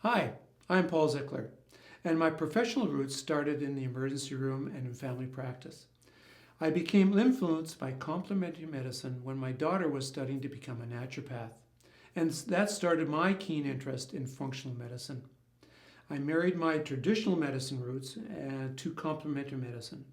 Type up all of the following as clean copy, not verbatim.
Hi, I'm Paul Zickler, and my professional roots started in the emergency room and in family practice. I became influenced by complementary medicine when my daughter was studying to become a naturopath, and that started my keen interest in functional medicine. I married my traditional medicine roots to complementary medicine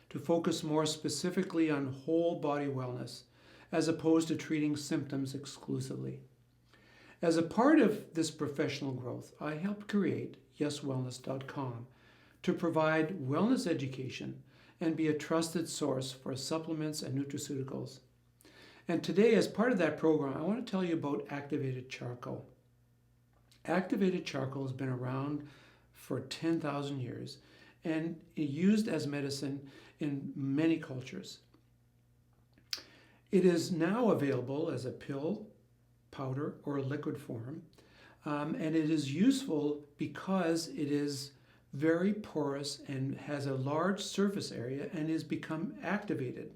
to focus more specifically on whole body wellness as opposed to treating symptoms exclusively. As a part of this professional growth, I helped create yeswellness.com to provide wellness education and be a trusted source for supplements and nutraceuticals. And today, as part of that program, I want to tell you about activated charcoal. Activated charcoal has been around for 10,000 years and used as medicine in many cultures. It is now available as a pill, powder, or liquid form, and it is useful because it is very porous and has a large surface area and is become activated.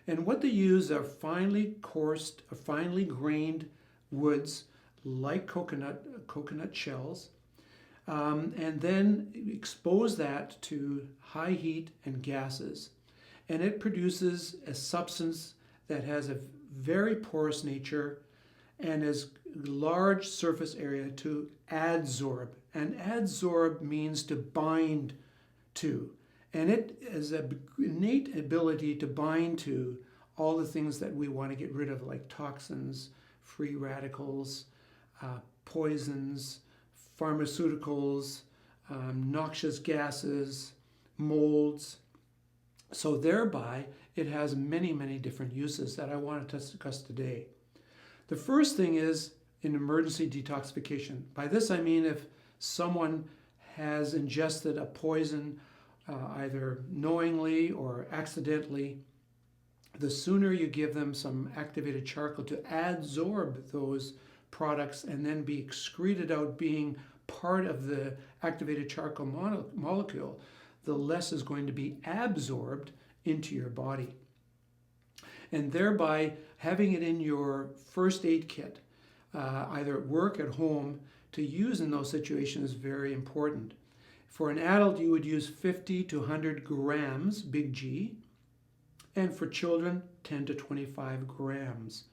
And what they use are finely coarsed, or finely grained woods like coconut shells, and then expose that to high heat and gases. And it produces a substance that has a very porous nature and has large surface area to adsorb. And adsorb means to bind to. And it has an innate ability to bind to all the things that we want to get rid of, like toxins, free radicals, poisons, pharmaceuticals, noxious gases, molds. So thereby, it has many, many different uses that I want to discuss today. The first thing is in emergency detoxification. By this I mean if someone has ingested a poison, either knowingly or accidentally, the sooner you give them some activated charcoal to adsorb those products and then be excreted out being part of the activated charcoal molecule, the less is going to be absorbed into your body. And thereby having it in your first aid kit, either at work, at home, to use in those situations is very important. For an adult, you would use 50 to 100 grams, big G, and for children, 10 to 25 grams.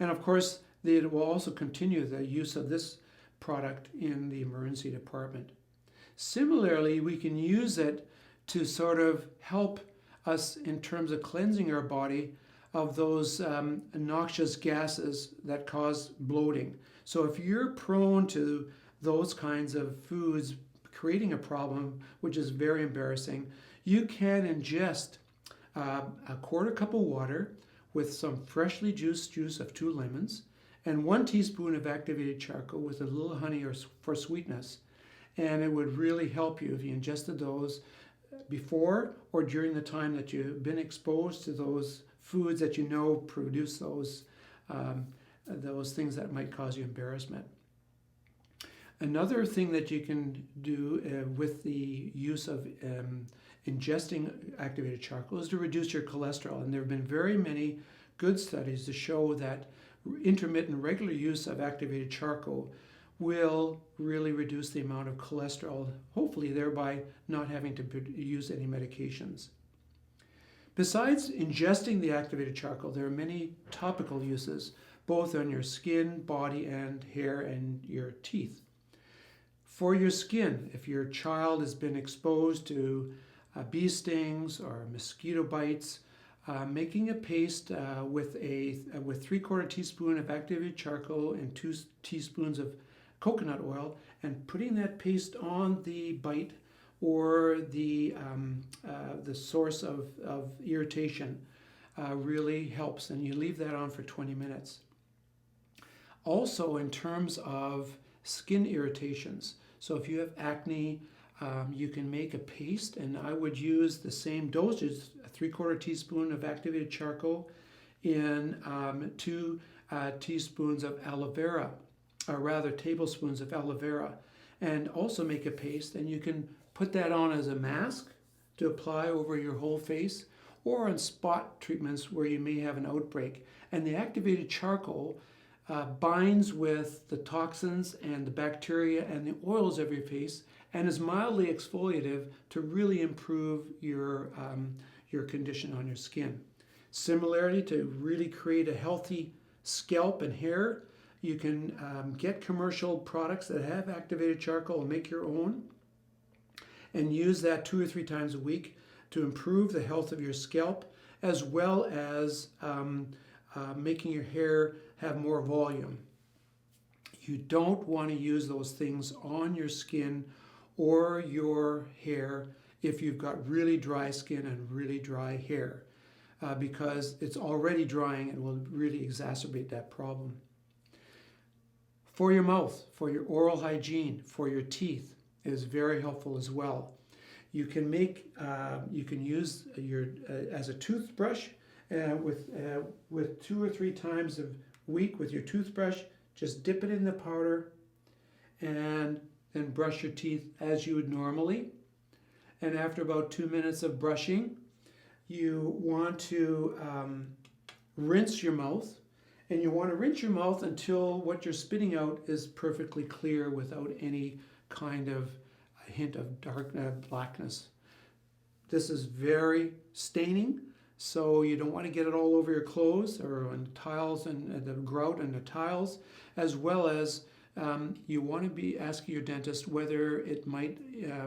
And of course, they will also continue the use of this product in the emergency department. Similarly, we can use it to sort of help us in terms of cleansing our body of those noxious gases that cause bloating. So if you're prone to those kinds of foods creating a problem, which is very embarrassing, you can ingest a quarter cup of water with some freshly juiced juice of 2 lemons and 1 teaspoon of activated charcoal with a little honey for sweetness. And it would really help you if you ingested those before or during the time that you've been exposed to those foods that you know produce those things that might cause you embarrassment. Another thing that you can do with the use of ingesting activated charcoal is to reduce your cholesterol. And there have been very many good studies to show that intermittent regular use of activated charcoal will really reduce the amount of cholesterol, hopefully thereby not having to use any medications. Besides ingesting the activated charcoal, there are many topical uses, both on your skin, body, and hair, and your teeth. For your skin, if your child has been exposed to bee stings or mosquito bites, making a paste with 3/4 teaspoon of activated charcoal and 2 teaspoons of coconut oil, and putting that paste on the bite or the source of irritation really helps, and you leave that on for 20 minutes. Also, in terms of skin irritations, so if you have acne, you can make a paste, and I would use the same dosage, a 3/4 teaspoon of activated charcoal in 2 teaspoons of aloe vera, or rather tablespoons of aloe vera, and also make a paste, and you can put that on as a mask to apply over your whole face, or on spot treatments where you may have an outbreak. And the activated charcoal binds with the toxins and the bacteria and the oils of your face, and is mildly exfoliative to really improve your condition on your skin. Similarly, to really create a healthy scalp and hair, you can get commercial products that have activated charcoal and make your own, and use that 2 or 3 times a week to improve the health of your scalp, as well as making your hair have more volume. You don't want to use those things on your skin or your hair if you've got really dry skin and really dry hair, because it's already drying and will really exacerbate that problem. For your mouth, for your oral hygiene, for your teeth, is very helpful as well. You can use your as a toothbrush with 2 or 3 times a week with your toothbrush. Just dip it in the powder and then brush your teeth as you would normally. And after about 2 minutes of brushing, you want to rinse your mouth. And you want to rinse your mouth until what you're spitting out is perfectly clear without any kind of hint of dark blackness. This is very staining, so you don't want to get it all over your clothes or on tiles and the grout and the tiles, as well as you want to be asking your dentist whether it might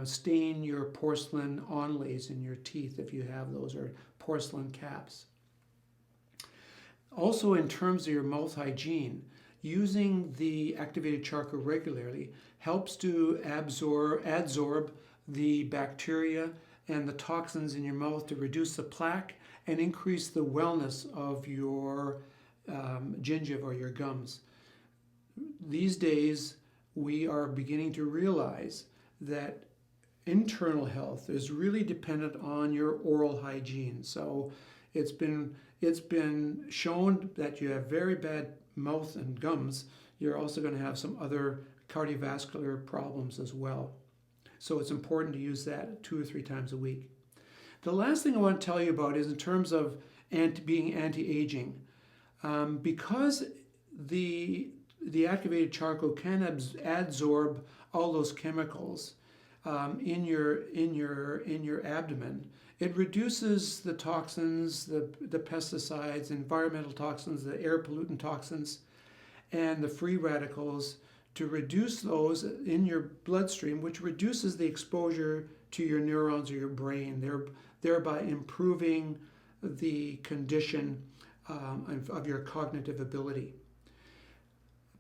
stain your porcelain onlays in your teeth if you have those, or porcelain caps. Also, in terms of your mouth hygiene, using the activated charcoal regularly helps to adsorb the bacteria and the toxins in your mouth to reduce the plaque and increase the wellness of your gingiva or your gums. These days, we are beginning to realize that internal health is really dependent on your oral hygiene. So it's been shown that you have very bad mouth and gums, you're also going to have some other cardiovascular problems as well. So it's important to use that 2 or 3 times a week. The last thing I want to tell you about is in terms of being anti-aging. Because the activated charcoal can adsorb all those chemicals in your abdomen, it reduces the toxins, the pesticides, environmental toxins, the air pollutant toxins, and the free radicals, to reduce those in your bloodstream, which reduces the exposure to your neurons or your brain, thereby improving the condition of your cognitive ability.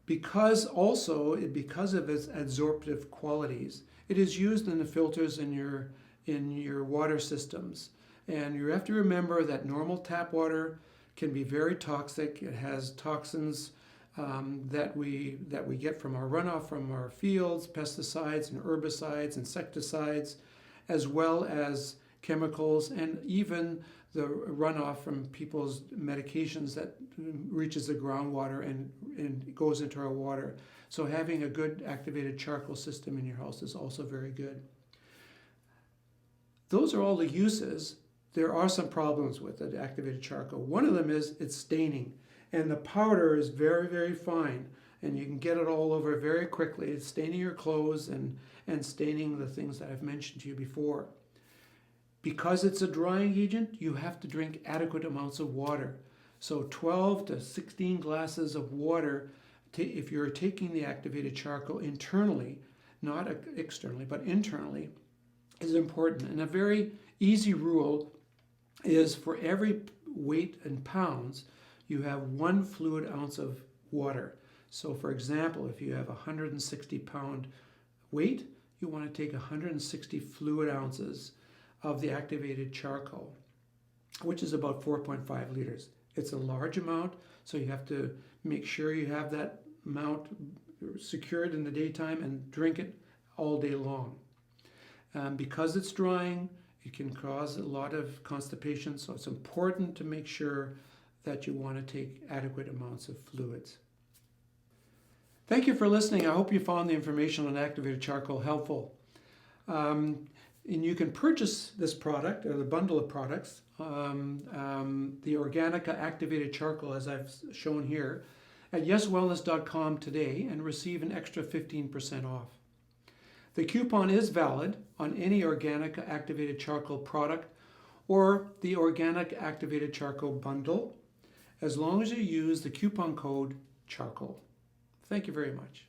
Because of its adsorptive qualities, it is used in the filters in your water systems. And you have to remember that normal tap water can be very toxic. It has toxins that we get from our runoff from our fields, pesticides and herbicides, insecticides, as well as chemicals, and even the runoff from people's medications that reaches the groundwater and goes into our water. So having a good activated charcoal system in your house is also very good. Those are all the uses. There are some problems with it, activated charcoal. One of them is it's staining, and the powder is very, very fine, and you can get it all over very quickly. It's staining your clothes and staining the things that I've mentioned to you before. Because it's a drying agent, you have to drink adequate amounts of water. So 12 to 16 glasses of water, if you're taking the activated charcoal internally, not externally, but internally, is important. And a very easy rule is for every weight in pounds, you have 1 fluid ounce of water. So for example, if you have a 160 pound weight, you want to take 160 fluid ounces of the activated charcoal, which is about 4.5 liters. It's a large amount, so you have to make sure you have that amount secured in the daytime and drink it all day long. Because it's drying, it can cause a lot of constipation, so it's important to make sure that you want to take adequate amounts of fluids. Thank you for listening. I hope you found the information on activated charcoal helpful. And you can purchase this product, or the bundle of products, the Organica Activated Charcoal, as I've shown here, at yeswellness.com today and receive an extra 15% off. The coupon is valid on any organic activated charcoal product or the organic activated charcoal bundle, as long as you use the coupon code CHARCOAL. Thank you very much.